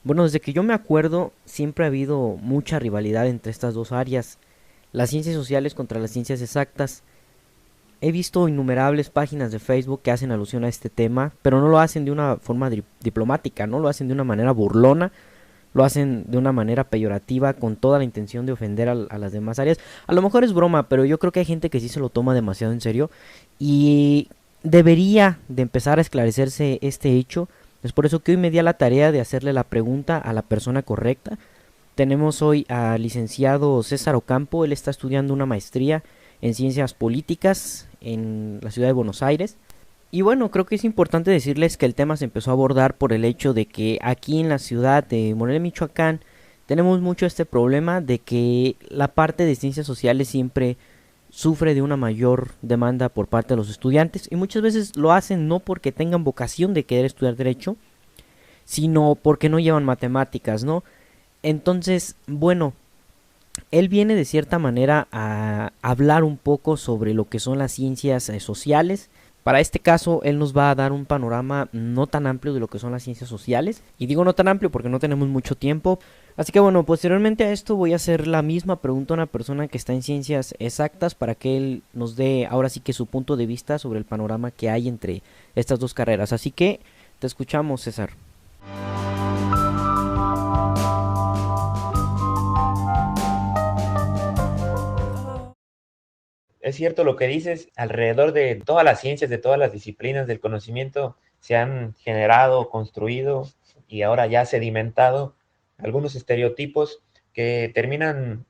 Bueno, desde que yo me acuerdo, siempre ha habido mucha rivalidad entre estas dos áreas, las ciencias sociales contra las ciencias exactas. He visto innumerables páginas de Facebook que hacen alusión a este tema, pero no lo hacen de una forma diplomática, no lo hacen de una manera burlona, lo hacen de una manera peyorativa con toda la intención de ofender a las demás áreas. A lo mejor es broma, pero yo creo que hay gente que sí se lo toma demasiado en serio y debería de empezar a esclarecerse este hecho. Es por eso que hoy me di a la tarea de hacerle la pregunta a la persona correcta. Tenemos hoy al licenciado César Ocampo, él está estudiando una maestría en ciencias políticas en la ciudad de Buenos Aires. Y bueno, creo que es importante decirles que el tema se empezó a abordar por el hecho de que aquí en la ciudad de Morelia, Michoacán, tenemos mucho este problema de que la parte de ciencias sociales siempre sufre de una mayor demanda por parte de los estudiantes y muchas veces lo hacen no porque tengan vocación de querer estudiar derecho, sino porque no llevan matemáticas, ¿no? Entonces, bueno, él viene de cierta manera a hablar un poco sobre lo que son las ciencias sociales. Para este caso, él nos va a dar un panorama no tan amplio de lo que son las ciencias sociales. Y digo no tan amplio porque no tenemos mucho tiempo. Así que bueno, posteriormente a esto voy a hacer la misma pregunta a una persona que está en ciencias exactas para que él nos dé ahora sí que su punto de vista sobre el panorama que hay entre estas dos carreras. Así que te escuchamos, César. Es cierto lo que dices, alrededor de todas las ciencias, de todas las disciplinas del conocimiento, se han generado, construido y ahora ya sedimentado algunos estereotipos que terminan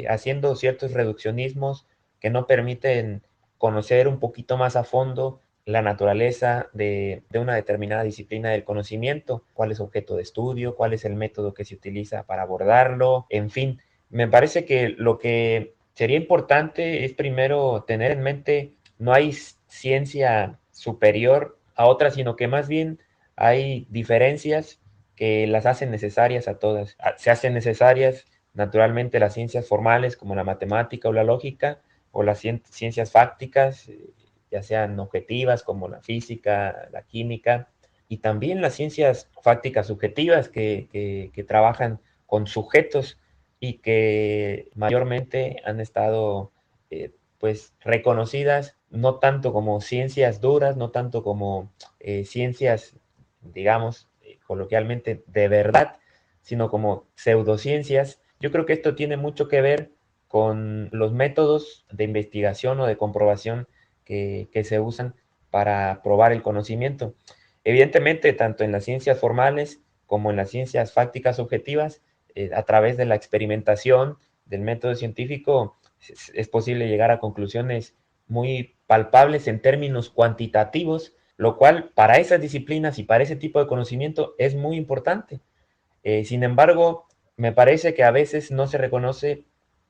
haciendo ciertos reduccionismos que no permiten conocer un poquito más a fondo la naturaleza de una determinada disciplina del conocimiento, cuál es su objeto de estudio, cuál es el método que se utiliza para abordarlo, en fin. Me parece que lo que sería importante es primero tener en mente, no hay ciencia superior a otra, sino que más bien hay diferencias que las hacen necesarias a todas. Se hacen necesarias naturalmente las ciencias formales como la matemática o la lógica, o las ciencias fácticas, ya sean objetivas como la física, la química, y también las ciencias fácticas subjetivas que trabajan con sujetos y que mayormente han estado pues reconocidas no tanto como ciencias duras, no tanto como ciencias, digamos, coloquialmente de verdad, sino como pseudociencias. Yo creo que esto tiene mucho que ver con los métodos de investigación o de comprobación que se usan para probar el conocimiento. Evidentemente, tanto en las ciencias formales como en las ciencias fácticas objetivas, a través de la experimentación del método científico es posible llegar a conclusiones muy palpables en términos cuantitativos, lo cual para esas disciplinas y para ese tipo de conocimiento es muy importante. Sin embargo, me parece que a veces no se reconoce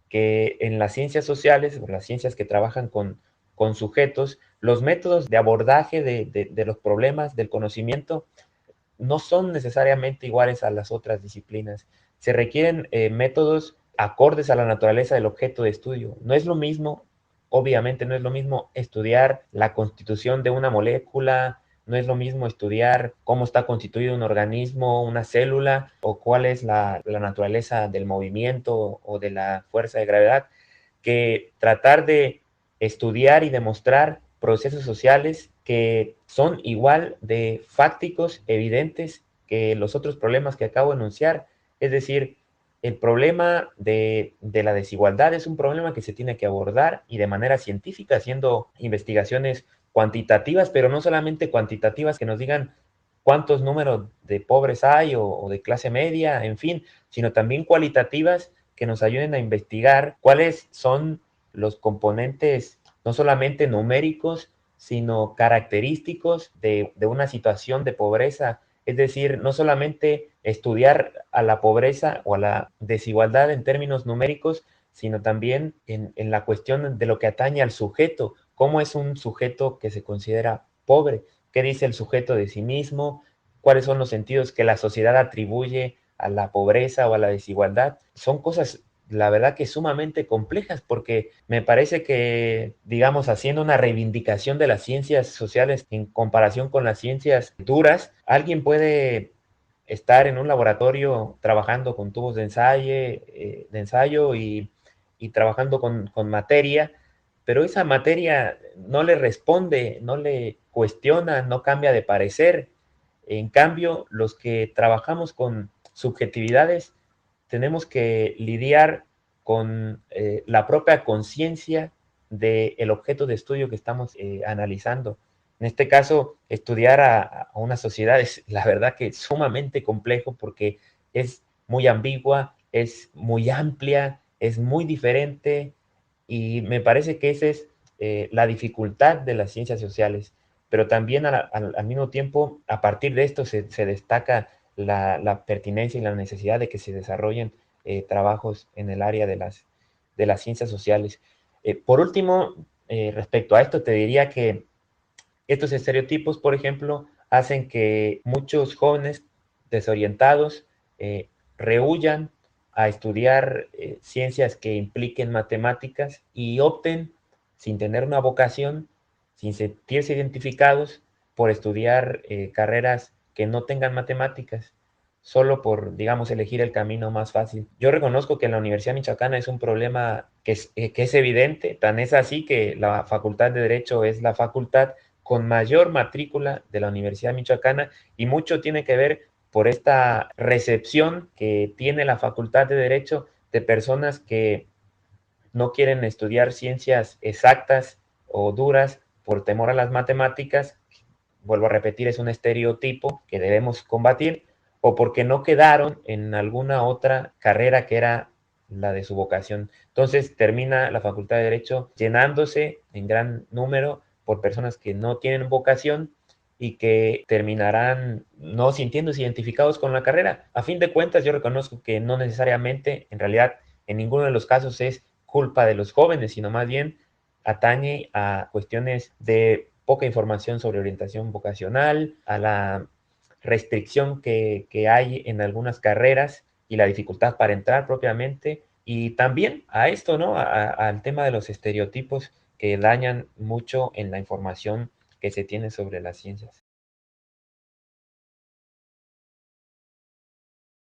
que en las ciencias sociales, o las ciencias que trabajan con sujetos, los métodos de abordaje de los problemas del conocimiento no son necesariamente iguales a las otras disciplinas. Se requieren métodos acordes a la naturaleza del objeto de estudio. No es lo mismo, obviamente no es lo mismo estudiar la constitución de una molécula, no es lo mismo estudiar cómo está constituido un organismo, una célula, o cuál es la naturaleza del movimiento o de la fuerza de gravedad, que tratar de estudiar y demostrar procesos sociales que son igual de fácticos, evidentes que los otros problemas que acabo de enunciar. Es decir, el problema de la desigualdad es un problema que se tiene que abordar y de manera científica, haciendo investigaciones cuantitativas, pero no solamente cuantitativas que nos digan cuántos números de pobres hay o de clase media, en fin, sino también cualitativas que nos ayuden a investigar cuáles son los componentes no solamente numéricos, sino característicos de una situación de pobreza. Es decir, no solamente estudiar a la pobreza o a la desigualdad en términos numéricos, sino también en la cuestión de lo que atañe al sujeto. ¿Cómo es un sujeto que se considera pobre? ¿Qué dice el sujeto de sí mismo? ¿Cuáles son los sentidos que la sociedad atribuye a la pobreza o a la desigualdad? Son cosas, la verdad, que sumamente complejas, porque me parece que, digamos, haciendo una reivindicación de las ciencias sociales en comparación con las ciencias duras, alguien puede estar en un laboratorio trabajando con tubos de ensayo y trabajando con materia, pero esa materia no le responde, no le cuestiona, no cambia de parecer. En cambio, los que trabajamos con subjetividades tenemos que lidiar con la propia conciencia del objeto de estudio que estamos analizando. En este caso, estudiar a una sociedad es la verdad que es sumamente complejo porque es muy ambigua, es muy amplia, es muy diferente y me parece que esa es la dificultad de las ciencias sociales. Pero también al mismo tiempo, a partir de esto se destaca la pertinencia y la necesidad de que se desarrollen trabajos en el área de las ciencias sociales. Por último, respecto a esto, te diría que estos estereotipos, por ejemplo, hacen que muchos jóvenes desorientados rehuyan a estudiar ciencias que impliquen matemáticas y opten, sin tener una vocación, sin sentirse identificados, por estudiar carreras que no tengan matemáticas, solo por, digamos, elegir el camino más fácil. Yo reconozco que en la Universidad Michoacana es un problema que es evidente, tan es así que la Facultad de Derecho es la facultad con mayor matrícula de la Universidad Michoacana y mucho tiene que ver por esta recepción que tiene la Facultad de Derecho de personas que no quieren estudiar ciencias exactas o duras por temor a las matemáticas. Vuelvo a repetir, es un estereotipo que debemos combatir, o porque no quedaron en alguna otra carrera que era la de su vocación. Entonces termina la Facultad de Derecho llenándose en gran número por personas que no tienen vocación y que terminarán no sintiéndose identificados con la carrera. A fin de cuentas, yo reconozco que no necesariamente, en realidad, en ninguno de los casos es culpa de los jóvenes, sino más bien atañe a cuestiones de poca información sobre orientación vocacional, a la restricción que hay en algunas carreras y la dificultad para entrar propiamente, y también a esto, ¿no? Al tema de los estereotipos que dañan mucho en la información que se tiene sobre las ciencias.